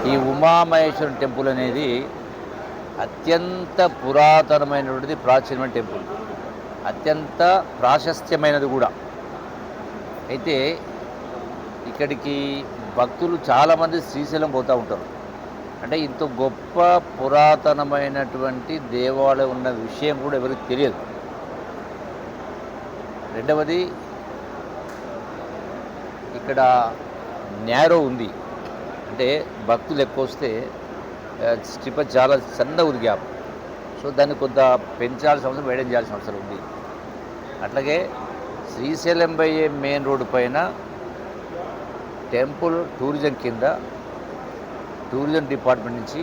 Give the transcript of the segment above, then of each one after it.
ఈ ఉమామహేశ్వరం టెంపుల్ అనేది అత్యంత పురాతనమైనటువంటిది, ప్రాచీనమైన టెంపుల్, అత్యంత ప్రాశస్త్యమైనది కూడా. అయితే ఇక్కడికి భక్తులు చాలామంది శ్రీశైలం పోతూ ఉంటారు. అంటే ఇంత గొప్ప పురాతనమైనటువంటి దేవాలయం ఉన్న విషయం కూడా ఎవరికి తెలియదు. రెండవది, ఇక్కడ నేరో ఉంది. అంటే భక్తులు ఎక్కువ వస్తే స్ట్రిప్ చాలా సన్న ఉంది గ్యాప్. సో దాన్ని కొంత పెంచాల్సిన అవసరం, వేయడం చేయాల్సిన అవసరం ఉంది. అట్లాగే శ్రీశైలం పోయే మెయిన్ రోడ్డు పైన టెంపుల్ టూరిజం కింద టూరిజం డిపార్ట్మెంట్ నుంచి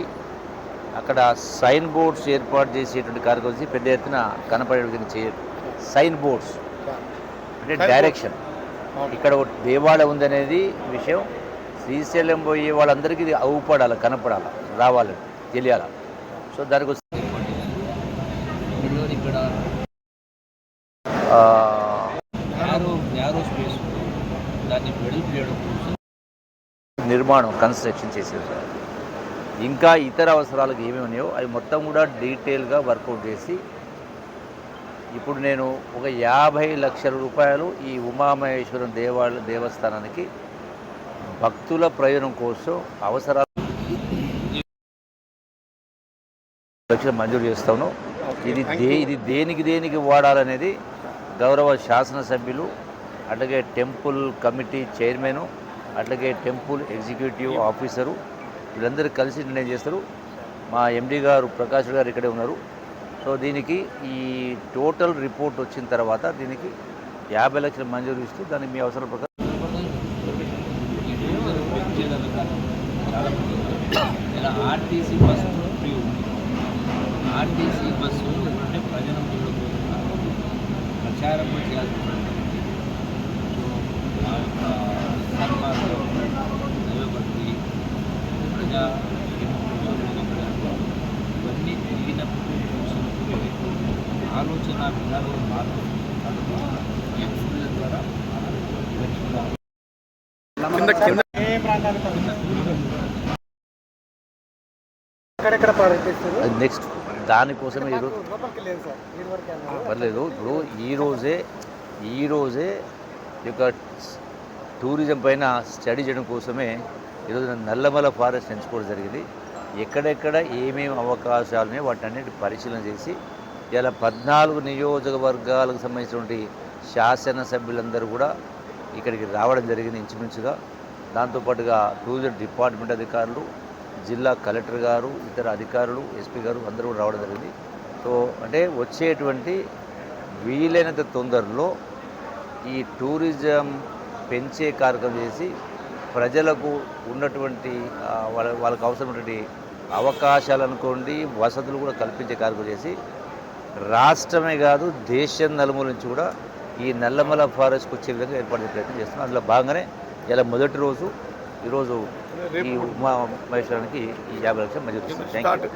అక్కడ సైన్ బోర్డ్స్ ఏర్పాటు చేసేటువంటి కార్యక్రమం పెద్ద ఎత్తున కనపడే విధంగా సైన్ బోర్డ్స్ అంటే డైరెక్షన్. ఇక్కడ ఒక దేవాలయం ఉందనేది విషయం శ్రీశైలం పోయే వాళ్ళందరికీ ఇది అవుపడాలి, కనపడాలి, రావాలి, తెలియాలి. సో దానికోసం ఇక్కడ స్పేస్ దాన్ని వెడల్పు చేయడం కోసం నిర్మాణం, కన్స్ట్రక్షన్ చేసేది సార్. ఇంకా ఇతర అవసరాలకు ఏమేమి ఉన్నాయో అవి మొత్తం కూడా డీటెయిల్గా వర్కౌట్ చేసి ఇప్పుడు నేను ఒక 50 లక్షల రూపాయలు ఈ ఉమామహేశ్వరం దేవస్థానానికి భక్తుల ప్రయోజనం కోసం అవసరాలు లక్షలు మంజూరు చేస్తాను. ఇది దేనికి వాడాలనేది గౌరవ శాసనసభ్యులు, అట్లాగే టెంపుల్ కమిటీ చైర్మన్, అట్లాగే టెంపుల్ ఎగ్జిక్యూటివ్ ఆఫీసరు వీళ్ళందరూ కలిసి నిర్ణయం చేస్తారు. మా ఎండి గారు ప్రకాష్ గారు ఇక్కడే ఉన్నారు. సో దీనికి ఈ టోటల్ రిపోర్ట్ వచ్చిన తర్వాత దీనికి 50 లక్షలు మంజూరు ఇస్తూ దానికి మీ అవసరం ప్రకారం ఆర్టీసీ బస్సు ఫ్రీ ఉంది. ఆర్టీసీ బస్సు అంటే ప్రజల ప్రచారం చేయాల్సిన దైవభక్తి, ప్రజా ఇవన్నీ తిరిగినప్పుడు ఆలోచన విధానం మార్పు ద్వారా నెక్స్ట్ దానికోసమే పర్లేదు. ఇప్పుడు ఈరోజే యొక్క టూరిజం పైన స్టడీ చేయడం కోసమే ఈరోజు నల్లమల ఫారెస్ట్ ఎంచుకోవడం జరిగింది. ఎక్కడెక్కడ ఏమేమి అవకాశాలు ఉన్నాయో వాటి అన్నిటి పరిశీలన చేసి ఇలా 14 నియోజకవర్గాలకు సంబంధించినటువంటి శాసనసభ్యులందరూ కూడా ఇక్కడికి రావడం జరిగింది ఇంచుమించుగా. దాంతోపాటుగా టూరిజం డిపార్ట్మెంట్ అధికారులు, జిల్లా కలెక్టర్ గారు, ఇతర అధికారులు, ఎస్పీ గారు అందరూ కూడా రావడం జరిగింది. సో అంటే వచ్చేటువంటి వీలైనంత తొందరలో ఈ టూరిజం పెంచే కార్యక్రమం చేసి ప్రజలకు ఉన్నటువంటి వాళ్ళకు అవసరమైనటువంటి అవకాశాలు అనుకోండి, వసతులు కూడా కల్పించే కార్యక్రమం చేసి రాష్ట్రమే కాదు దేశం నలుమూల నుంచి కూడా ఈ నల్లమల ఫారెస్ట్కి వచ్చే విధంగా ఏర్పాటు ప్రయత్నం చేస్తున్నాం. అందులో భాగంగానే ఇలా మొదటి రోజు ఈరోజు ఈ ఉమామహేశ్వరానికి ఈ 50 లక్షలు మంజూరు చేస్తున్నాం. Thank you.